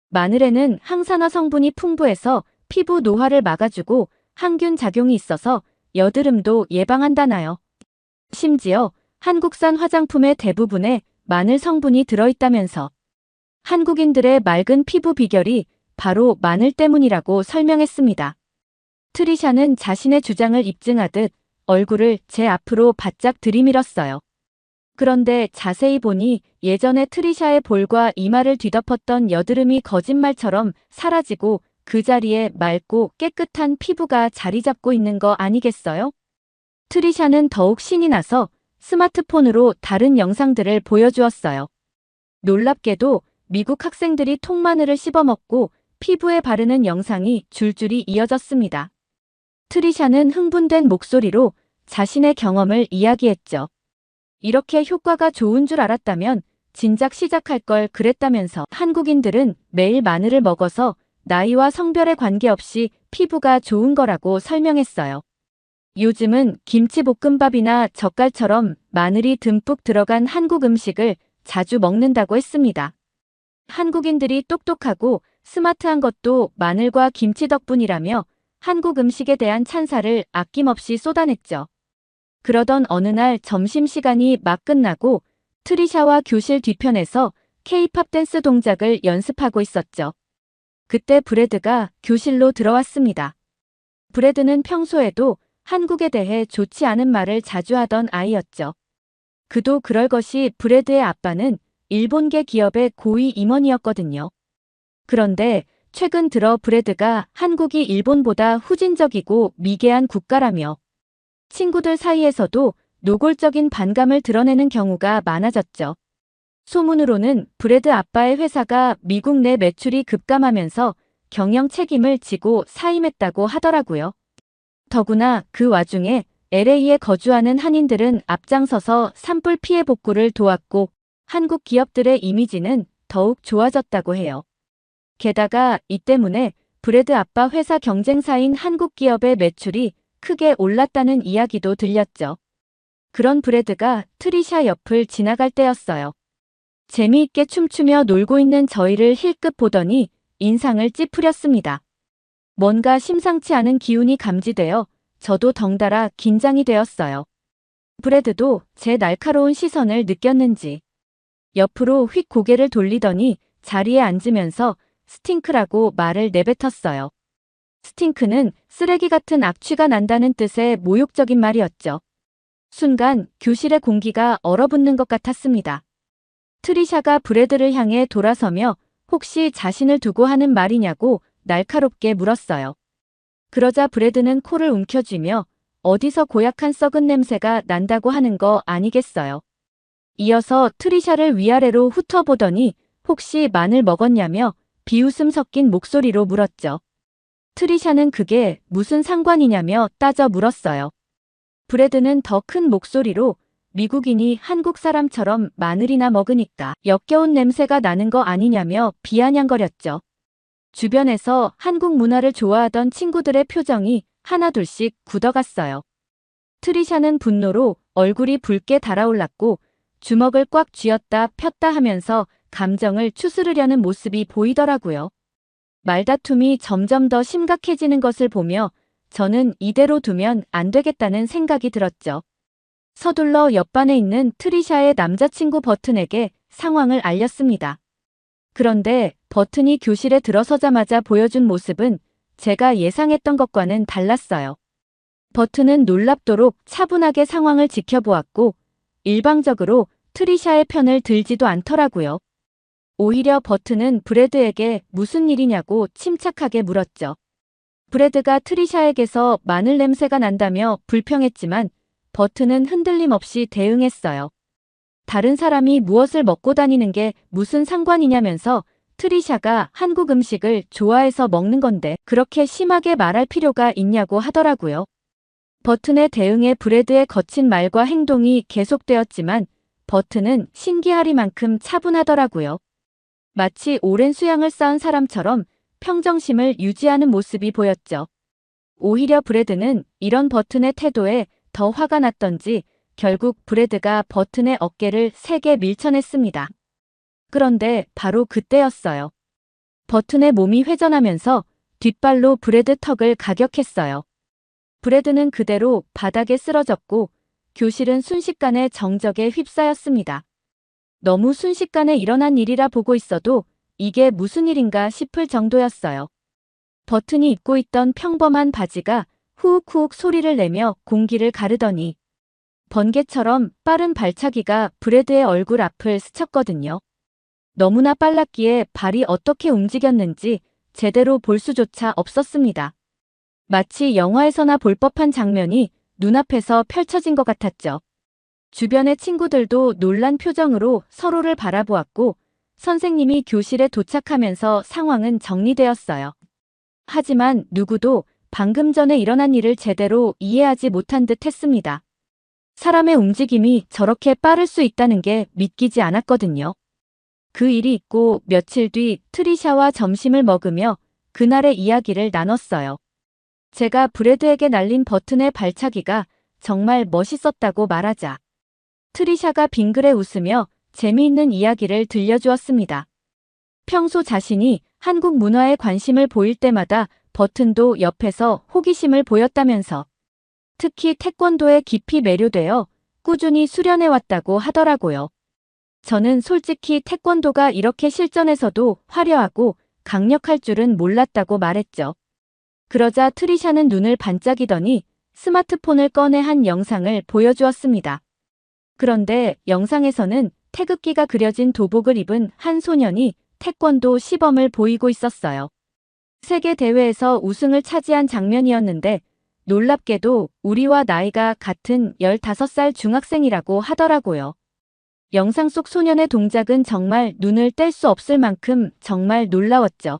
마늘에는 항산화 성분이 풍부해서 피부 노화를 막아주고 항균 작용이 있어서 여드름도 예방한다나요. 심지어 한국산 화장품의 대부분에 마늘 성분이 들어있다면서. 한국인들의 맑은 피부 비결이 바로 마늘 때문이라고 설명했습니다. 트리샤는 자신의 주장을 입증하듯 얼굴을 제 앞으로 바짝 들이밀었어요. 그런데 자세히 보니 예전에 트리샤의 볼과 이마를 뒤덮었던 여드름이 거짓말처럼 사라지고 그 자리에 맑고 깨끗한 피부가 자리 잡고 있는 거 아니겠어요? 트리샤는 더욱 신이 나서 스마트폰으로 다른 영상들을 보여주었어요. 놀랍게도 미국 학생들이 통마늘을 씹어먹고 피부에 바르는 영상이 줄줄이 이어졌습니다. 트리샤는 흥분된 목소리로 자신의 경험을 이야기했죠. 이렇게 효과가 좋은 줄 알았다면 진작 시작할 걸 그랬다면서. 한국인들은 매일 마늘을 먹어서 나이와 성별에 관계없이 피부가 좋은 거라고 설명했어요. 요즘은 김치볶음밥이나 젓갈처럼 마늘이 듬뿍 들어간 한국 음식을 자주 먹는다고 했습니다. 한국인들이 똑똑하고 스마트한 것도 마늘과 김치 덕분이라며 한국 음식에 대한 찬사를 아낌없이 쏟아냈죠. 그러던 어느 날 점심시간이 막 끝나고 트리샤와 교실 뒤편에서 K-팝 댄스 동작을 연습하고 있었죠. 그때 브래드가 교실로 들어왔습니다. 브래드는 평소에도 한국에 대해 좋지 않은 말을 자주 하던 아이였죠. 그도 그럴 것이 브래드의 아빠는 일본계 기업의 고위 임원이었거든요. 그런데 최근 들어 브래드가 한국이 일본보다 후진적이고 미개한 국가라며 친구들 사이에서도 노골적인 반감을 드러내는 경우가 많아졌죠. 소문으로는 브래드 아빠의 회사가 미국 내 매출이 급감하면서 경영 책임을 지고 사임했다고 하더라고요. 더구나 그 와중에 LA에 거주하는 한인들은 앞장서서 산불 피해 복구를 도왔고 한국 기업들의 이미지는 더욱 좋아졌다고 해요. 게다가 이 때문에 브래드 아빠 회사 경쟁사인 한국 기업의 매출이 크게 올랐다는 이야기도 들렸죠. 그런 브래드가 트리샤 옆을 지나갈 때였어요. 재미있게 춤추며 놀고 있는 저희를 힐끗 보더니 인상을 찌푸렸습니다. 뭔가 심상치 않은 기운이 감지되어 저도 덩달아 긴장이 되었어요. 브래드도 제 날카로운 시선을 느꼈는지 옆으로 휙 고개를 돌리더니 자리에 앉으면서 스팅크라고 말을 내뱉었어요. 스팅크는 쓰레기 같은 악취가 난다는 뜻의 모욕적인 말이었죠. 순간 교실의 공기가 얼어붙는 것 같았습니다. 트리샤가 브래드를 향해 돌아서며 혹시 자신을 두고 하는 말이냐고 날카롭게 물었어요. 그러자 브래드는 코를 움켜쥐며 어디서 고약한 썩은 냄새가 난다고 하는 거 아니겠어요. 이어서 트리샤를 위아래로 훑어보더니 혹시 마늘 먹었냐며 비웃음 섞인 목소리로 물었죠. 트리샤는 그게 무슨 상관이냐며 따져 물었어요. 브래드는 더 큰 목소리로 미국인이 한국 사람처럼 마늘이나 먹으니까 역겨운 냄새가 나는 거 아니냐며 비아냥거렸죠. 주변에서 한국 문화를 좋아하던 친구들의 표정이 하나둘씩 굳어갔어요. 트리샤는 분노로 얼굴이 붉게 달아올랐고 주먹을 꽉 쥐었다 폈다 하면서 감정을 추스르려는 모습이 보이더라고요. 말다툼이 점점 더 심각해지는 것을 보며 저는 이대로 두면 안 되겠다는 생각이 들었죠. 서둘러 옆반에 있는 트리샤의 남자친구 버튼에게 상황을 알렸습니다. 그런데 버튼이 교실에 들어서자마자 보여준 모습은 제가 예상했던 것과는 달랐어요. 버튼은 놀랍도록 차분하게 상황을 지켜보았고 일방적으로 트리샤의 편을 들지도 않더라고요. 오히려 버튼은 브래드에게 무슨 일이냐고 침착하게 물었죠. 브래드가 트리샤에게서 마늘 냄새가 난다며 불평했지만 버튼은 흔들림 없이 대응했어요. 다른 사람이 무엇을 먹고 다니는 게 무슨 상관이냐면서 트리샤가 한국 음식을 좋아해서 먹는 건데 그렇게 심하게 말할 필요가 있냐고 하더라고요. 버튼의 대응에 브래드의 거친 말과 행동이 계속되었지만 버튼은 신기하리만큼 차분하더라고요. 마치 오랜 수양을 쌓은 사람처럼 평정심을 유지하는 모습이 보였죠. 오히려 브래드는 이런 버튼의 태도에 더 화가 났던지 결국 브래드가 버튼의 어깨를 세게 밀쳐냈습니다. 그런데 바로 그때였어요. 버튼의 몸이 회전하면서 뒷발로 브래드 턱을 가격했어요. 브래드는 그대로 바닥에 쓰러졌고 교실은 순식간에 정적에 휩싸였습니다. 너무 순식간에 일어난 일이라 보고 있어도 이게 무슨 일인가 싶을 정도였어요. 버튼이 입고 있던 평범한 바지가 후욱후욱 소리를 내며 공기를 가르더니 번개처럼 빠른 발차기가 브래드의 얼굴 앞을 스쳤거든요. 너무나 빨랐기에 발이 어떻게 움직였는지 제대로 볼 수조차 없었습니다. 마치 영화에서나 볼 법한 장면이 눈앞에서 펼쳐진 것 같았죠. 주변의 친구들도 놀란 표정으로 서로를 바라보았고 선생님이 교실에 도착하면서 상황은 정리되었어요. 하지만 누구도 방금 전에 일어난 일을 제대로 이해하지 못한 듯 했습니다. 사람의 움직임이 저렇게 빠를 수 있다는 게 믿기지 않았거든요. 그 일이 있고 며칠 뒤 트리샤와 점심을 먹으며 그날의 이야기를 나눴어요. 제가 브래드에게 날린 버튼의 발차기가 정말 멋있었다고 말하자 트리샤가 빙그레 웃으며 재미있는 이야기를 들려주었습니다. 평소 자신이 한국 문화에 관심을 보일 때마다 버튼도 옆에서 호기심을 보였다면서 특히 태권도에 깊이 매료되어 꾸준히 수련해왔다고 하더라고요. 저는 솔직히 태권도가 이렇게 실전에서도 화려하고 강력할 줄은 몰랐다고 말했죠. 그러자 트리샤는 눈을 반짝이더니 스마트폰을 꺼내 한 영상을 보여주었습니다. 그런데 영상에서는 태극기가 그려진 도복을 입은 한 소년이 태권도 시범을 보이고 있었어요. 세계 대회에서 우승을 차지한 장면이었는데 놀랍게도 우리와 나이가 같은 15살 중학생이라고 하더라고요. 영상 속 소년의 동작은 정말 눈을 뗄 수 없을 만큼 정말 놀라웠죠.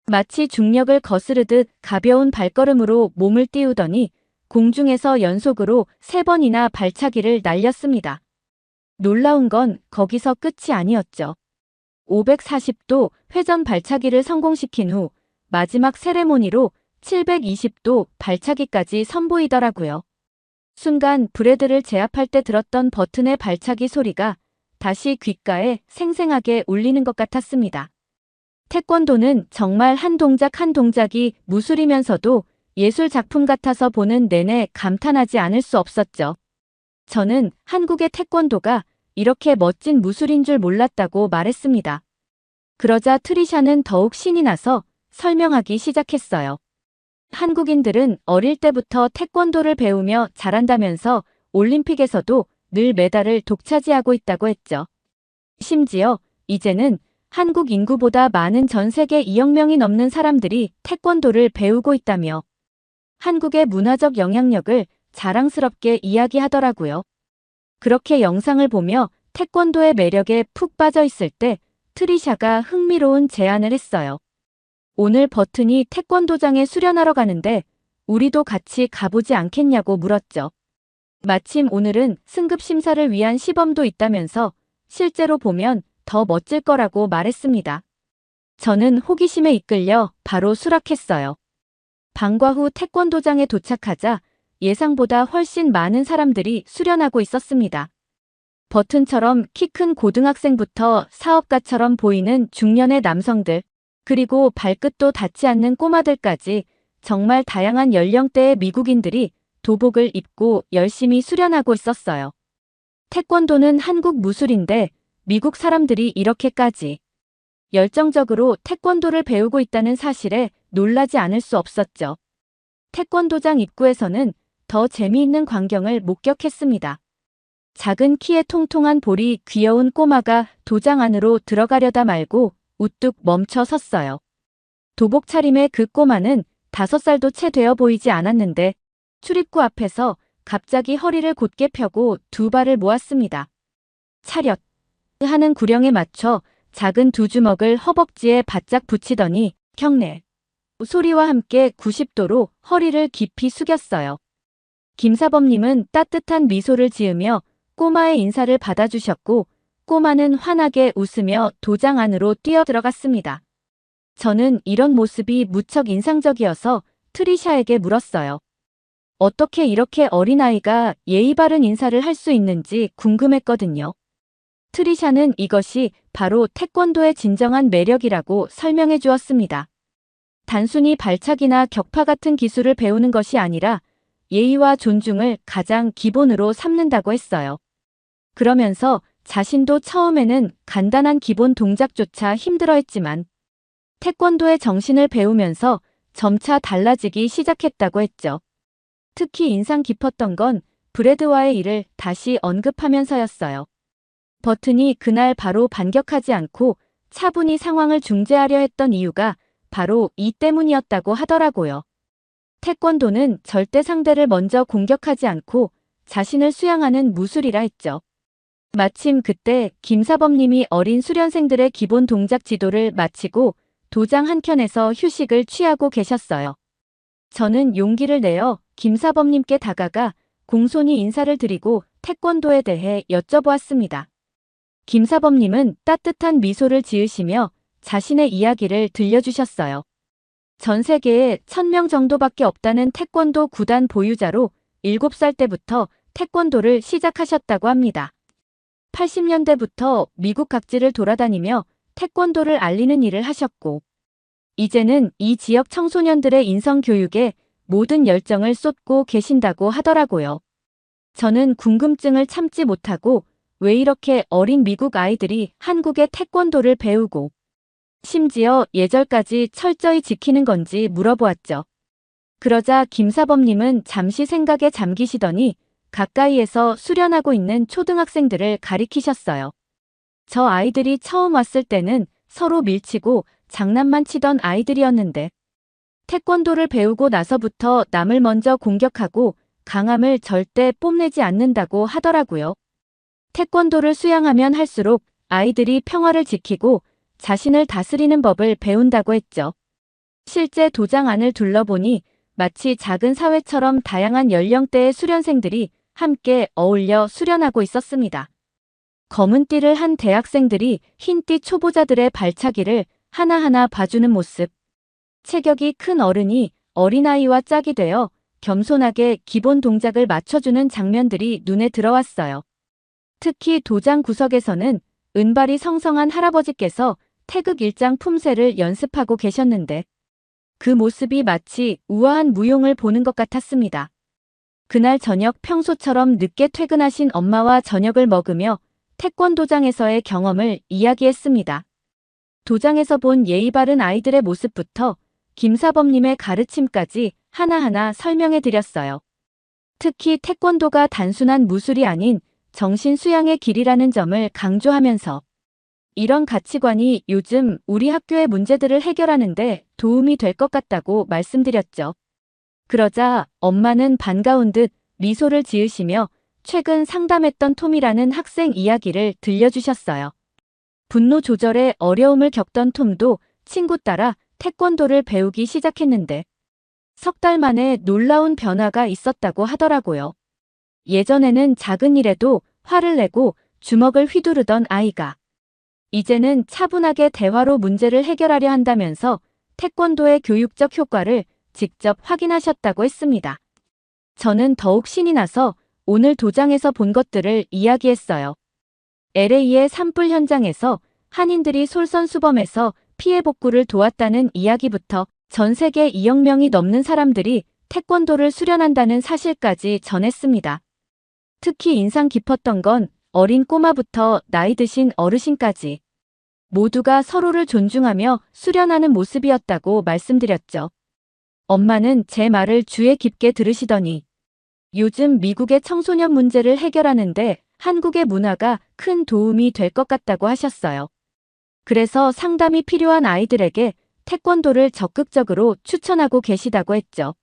마치 중력을 거스르듯 가벼운 발걸음으로 몸을 띄우더니 공중에서 연속으로 3번이나 발차기를 날렸습니다. 놀라운 건 거기서 끝이 아니었죠. 540도 회전 발차기를 성공시킨 후 마지막 세레모니로 720도 발차기까지 선보이더라고요. 순간 브래드를 제압할 때 들었던 버튼의 발차기 소리가 다시 귓가에 생생하게 울리는 것 같았습니다. 태권도는 정말 한 동작 한 동작이 무술이면서도 예술 작품 같아서 보는 내내 감탄하지 않을 수 없었죠. 저는 한국의 태권도가 이렇게 멋진 무술인 줄 몰랐다고 말했습니다. 그러자 트리샤는 더욱 신이 나서 설명하기 시작했어요. 한국인들은 어릴 때부터 태권도를 배우며 자란다면서 올림픽에서도 늘 메달을 독차지하고 있다고 했죠. 심지어 이제는 한국 인구보다 많은 전 세계 2억 명이 넘는 사람들이 태권도를 배우고 있다며 한국의 문화적 영향력을 자랑스럽게 이야기하더라고요. 그렇게 영상을 보며 태권도의 매력에 푹 빠져 있을 때 트리샤가 흥미로운 제안을 했어요. 오늘 버튼이 태권도장에 수련하러 가는데 우리도 같이 가보지 않겠냐고 물었죠. 마침 오늘은 승급 심사를 위한 시범도 있다면서 실제로 보면 더 멋질 거라고 말했습니다. 저는 호기심에 이끌려 바로 수락했어요. 방과 후 태권도장에 도착하자 예상보다 훨씬 많은 사람들이 수련하고 있었습니다. 버튼처럼 키 큰 고등학생부터 사업가처럼 보이는 중년의 남성들, 그리고 발끝도 닿지 않는 꼬마들까지 정말 다양한 연령대의 미국인들이 도복을 입고 열심히 수련하고 있었어요. 태권도는 한국 무술인데 미국 사람들이 이렇게까지 열정적으로 태권도를 배우고 있다는 사실에 놀라지 않을 수 없었죠. 태권도장 입구에서는 더 재미있는 광경을 목격했습니다. 작은 키에 통통한 볼이 귀여운 꼬마가 도장 안으로 들어가려다 말고 우뚝 멈춰 섰어요. 도복 차림의 그 꼬마는 5살도 채 되어 보이지 않았는데 출입구 앞에서 갑자기 허리를 곧게 펴고 두 발을 모았습니다. 차렷! 하는 구령에 맞춰 작은 두 주먹을 허벅지에 바짝 붙이더니 경례! 소리와 함께 90도로 허리를 깊이 숙였어요. 김사범님은 따뜻한 미소를 지으며 꼬마의 인사를 받아주셨고 꼬마는 환하게 웃으며 도장 안으로 뛰어들어갔습니다. 저는 이런 모습이 무척 인상적이어서 트리샤에게 물었어요. 어떻게 이렇게 어린아이가 예의 바른 인사를 할 수 있는지 궁금했거든요. 트리샤는 이것이 바로 태권도의 진정한 매력이라고 설명해 주었습니다. 단순히 발차기나 격파 같은 기술을 배우는 것이 아니라 예의와 존중을 가장 기본으로 삼는다고 했어요. 그러면서 자신도 처음에는 간단한 기본 동작조차 힘들어했지만 태권도의 정신을 배우면서 점차 달라지기 시작했다고 했죠. 특히 인상 깊었던 건 브래드와의 일을 다시 언급하면서였어요. 버튼이 그날 바로 반격하지 않고 차분히 상황을 중재하려 했던 이유가 바로 이 때문이었다고 하더라고요. 태권도는 절대 상대를 먼저 공격하지 않고 자신을 수양하는 무술이라 했죠. 마침 그때 김사범님이 어린 수련생들의 기본 동작 지도를 마치고 도장 한켠에서 휴식을 취하고 계셨어요. 저는 용기를 내어 김사범님께 다가가 공손히 인사를 드리고 태권도에 대해 여쭤보았습니다. 김사범님은 따뜻한 미소를 지으시며 자신의 이야기를 들려주셨어요. 전 세계에 1000명 정도밖에 없다는 태권도 구단 보유자로 7살 때부터 태권도를 시작하셨다고 합니다. 80년대부터 미국 각지를 돌아다니며 태권도를 알리는 일을 하셨고 이제는 이 지역 청소년들의 인성 교육에 모든 열정을 쏟고 계신다고 하더라고요. 저는 궁금증을 참지 못하고 왜 이렇게 어린 미국 아이들이 한국의 태권도를 배우고 심지어 예절까지 철저히 지키는 건지 물어보았죠. 그러자 김사범님은 잠시 생각에 잠기시더니 가까이에서 수련하고 있는 초등학생들을 가리키셨어요. 저 아이들이 처음 왔을 때는 서로 밀치고 장난만 치던 아이들이었는데 태권도를 배우고 나서부터 남을 먼저 공격하고 강함을 절대 뽐내지 않는다고 하더라고요. 태권도를 수양하면 할수록 아이들이 평화를 지키고 자신을 다스리는 법을 배운다고 했죠. 실제 도장 안을 둘러보니 마치 작은 사회처럼 다양한 연령대의 수련생들이 함께 어울려 수련하고 있었습니다. 검은 띠를 한 대학생들이 흰띠 초보자들의 발차기를 하나하나 봐주는 모습. 체격이 큰 어른이 어린아이와 짝이 되어 겸손하게 기본 동작을 맞춰주는 장면들이 눈에 들어왔어요. 특히 도장 구석에서는 은발이 성성한 할아버지께서 태극 일장 품새를 연습하고 계셨는데 그 모습이 마치 우아한 무용을 보는 것 같았습니다. 그날 저녁 평소처럼 늦게 퇴근하신 엄마와 저녁을 먹으며 태권도장에서의 경험을 이야기했습니다. 도장에서 본 예의 바른 아이들의 모습부터 김사범님의 가르침까지 하나하나 설명해 드렸어요. 특히 태권도가 단순한 무술이 아닌 정신 수양의 길이라는 점을 강조하면서 이런 가치관이 요즘 우리 학교의 문제들을 해결하는데 도움이 될 것 같다고 말씀드렸죠. 그러자 엄마는 반가운 듯 미소를 지으시며 최근 상담했던 톰이라는 학생 이야기를 들려주셨어요. 분노 조절에 어려움을 겪던 톰도 친구 따라 태권도를 배우기 시작했는데 석 달 만에 놀라운 변화가 있었다고 하더라고요. 예전에는 작은 일에도 화를 내고 주먹을 휘두르던 아이가 이제는 차분하게 대화로 문제를 해결하려 한다면서 태권도의 교육적 효과를 직접 확인하셨다고 했습니다. 저는 더욱 신이 나서 오늘 도장에서 본 것들을 이야기했어요. LA의 산불 현장에서 한인들이 솔선수범해서 피해 복구를 도왔다는 이야기부터 전 세계 2억 명이 넘는 사람들이 태권도를 수련한다는 사실까지 전했습니다. 특히 인상 깊었던 건 어린 꼬마부터 나이 드신 어르신까지 모두가 서로를 존중하며 수련하는 모습이었다고 말씀드렸죠. 엄마는 제 말을 주의 깊게 들으시더니 요즘 미국의 청소년 문제를 해결하는데 한국의 문화가 큰 도움이 될 것 같다고 하셨어요. 그래서 상담이 필요한 아이들에게 태권도를 적극적으로 추천하고 계시다고 했죠.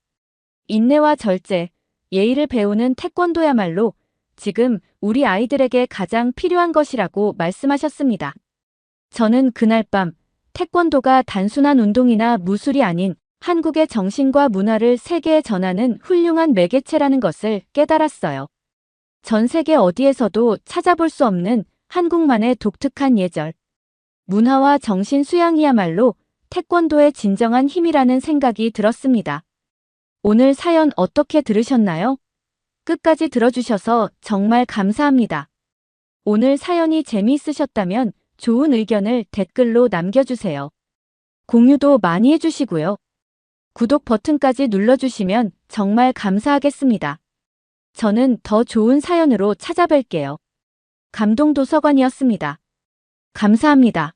인내와 절제, 예의를 배우는 태권도야말로 지금 우리 아이들에게 가장 필요한 것이라고 말씀하셨습니다. 저는 그날 밤 태권도가 단순한 운동이나 무술이 아닌 한국의 정신과 문화를 세계에 전하는 훌륭한 매개체라는 것을 깨달았어요. 전 세계 어디에서도 찾아볼 수 없는 한국만의 독특한 예절, 문화와 정신 수양이야말로 태권도의 진정한 힘이라는 생각이 들었습니다. 오늘 사연 어떻게 들으셨나요? 끝까지 들어주셔서 정말 감사합니다. 오늘 사연이 재미있으셨다면 좋은 의견을 댓글로 남겨주세요. 공유도 많이 해주시고요. 구독 버튼까지 눌러주시면 정말 감사하겠습니다. 저는 더 좋은 사연으로 찾아뵐게요. 감동도서관이었습니다. 감사합니다.